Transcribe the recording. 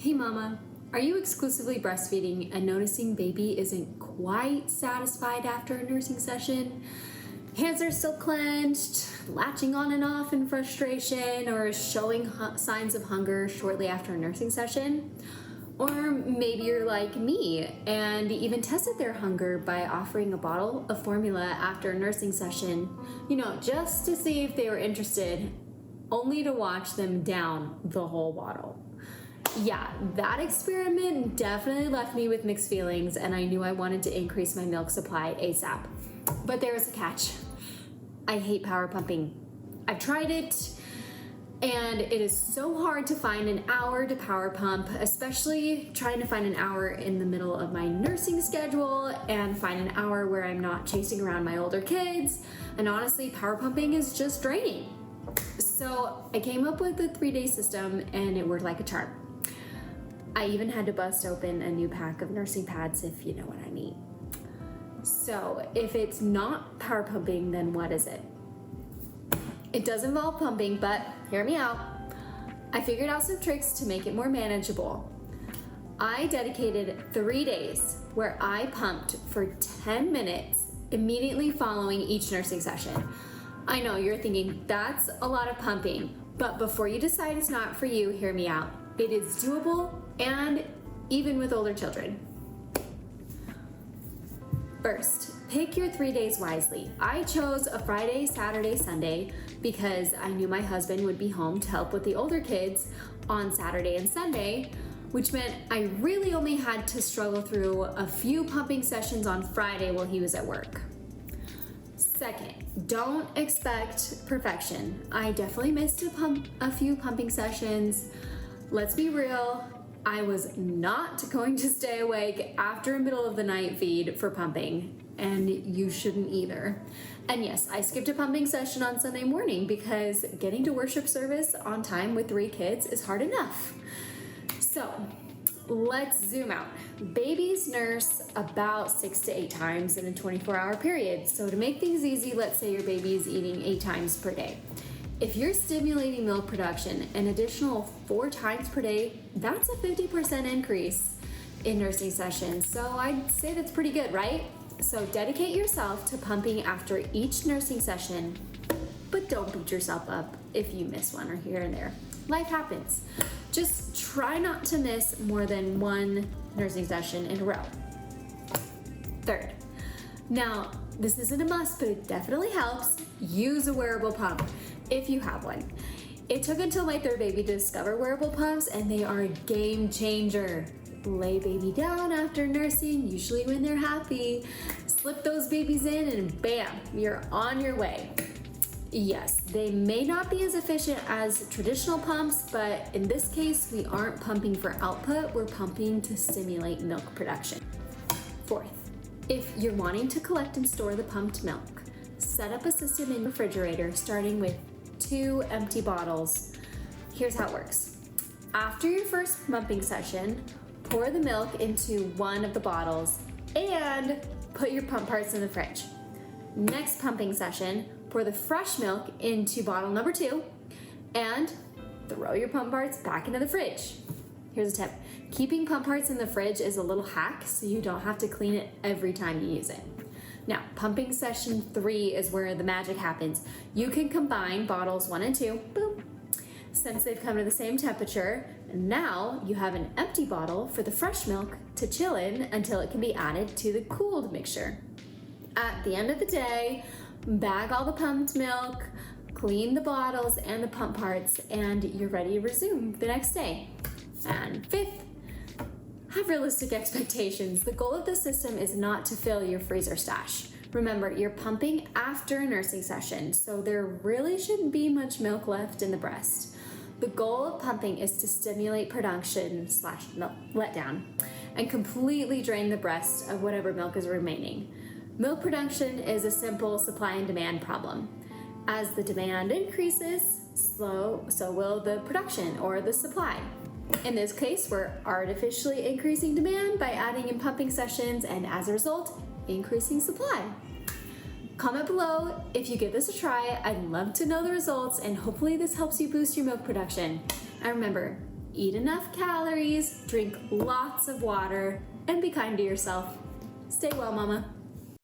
Hey mama, are you exclusively breastfeeding and noticing baby isn't quite satisfied after a nursing session? Hands are still clenched, latching on and off in frustration, or showing signs of hunger shortly after a nursing session? Or maybe you're like me and even tested their hunger by offering a bottle of formula after a nursing session, just to see if they were interested, only to watch them down the whole bottle. Yeah, that experiment definitely left me with mixed feelings, and I knew I wanted to increase my milk supply ASAP. But there was a catch. I hate power pumping. I've tried it, and it is so hard to find an hour to power pump, especially trying to find an hour in the middle of my nursing schedule and find an hour where I'm not chasing around my older kids. And honestly, power pumping is just draining. So I came up with a 3-day system, and it worked like a charm. I even had to bust open a new pack of nursing pads, if you know what I mean. So if it's not power pumping, then what is it? It does involve pumping, but hear me out. I figured out some tricks to make it more manageable. I dedicated 3 days where I pumped for 10 minutes immediately following each nursing session. I know you're thinking that's a lot of pumping, but before you decide it's not for you, hear me out. It is doable, and even with older children. First, pick your 3 days wisely. I chose a Friday, Saturday, Sunday because I knew my husband would be home to help with the older kids on Saturday and Sunday, which meant I really only had to struggle through a few pumping sessions on Friday while he was at work. Second, don't expect perfection. I definitely missed a few pumping sessions. Let's be real, I was not going to stay awake after a middle of the night feed for pumping, and you shouldn't either. And yes, I skipped a pumping session on Sunday morning because getting to worship service on time with 3 kids is hard enough. So let's zoom out. Babies nurse about 6 to 8 times in a 24-hour period. So to make things easy, let's say your baby is eating 8 times per day. If you're stimulating milk production an additional 4 times per day, that's a 50% increase in nursing sessions. So I'd say that's pretty good, right? So dedicate yourself to pumping after each nursing session, but don't beat yourself up if you miss one or here and there. Life happens. Just try not to miss more than 1 nursing session in a row. Third, now this isn't a must, but it definitely helps. Use a wearable pump if you have one. It took until my 3rd baby to discover wearable pumps, and they are a game changer. Lay baby down after nursing, usually when they're happy. Slip those babies in and bam, you're on your way. Yes, they may not be as efficient as traditional pumps, but in this case, we aren't pumping for output, we're pumping to stimulate milk production. Fourth, if you're wanting to collect and store the pumped milk, set up a system in the refrigerator starting with 2 empty bottles. Here's how it works. After your first pumping session, pour the milk into one of the bottles and put your pump parts in the fridge. Next pumping session, pour the fresh milk into bottle number 2 and throw your pump parts back into the fridge. Here's a tip. Keeping pump parts in the fridge is a little hack so you don't have to clean it every time you use it. Now, pumping session 3 is where the magic happens. You can combine bottles 1 and 2, boom. Since they've come to the same temperature, now you have an empty bottle for the fresh milk to chill in until it can be added to the cooled mixture. At the end of the day, bag all the pumped milk, clean the bottles and the pump parts, and you're ready to resume the next day. And 5th, have realistic expectations. The goal of the system is not to fill your freezer stash. Remember, you're pumping after a nursing session, so there really shouldn't be much milk left in the breast. The goal of pumping is to stimulate production / milk letdown and completely drain the breast of whatever milk is remaining. Milk production is a simple supply and demand problem. As the demand increases, so will the production or the supply. In this case, we're artificially increasing demand by adding in pumping sessions and as a result, increasing supply. Comment below if you give this a try. I'd love to know the results, and hopefully this helps you boost your milk production. And remember, Eat enough calories, drink lots of water, and be kind to yourself. Stay well, Mama.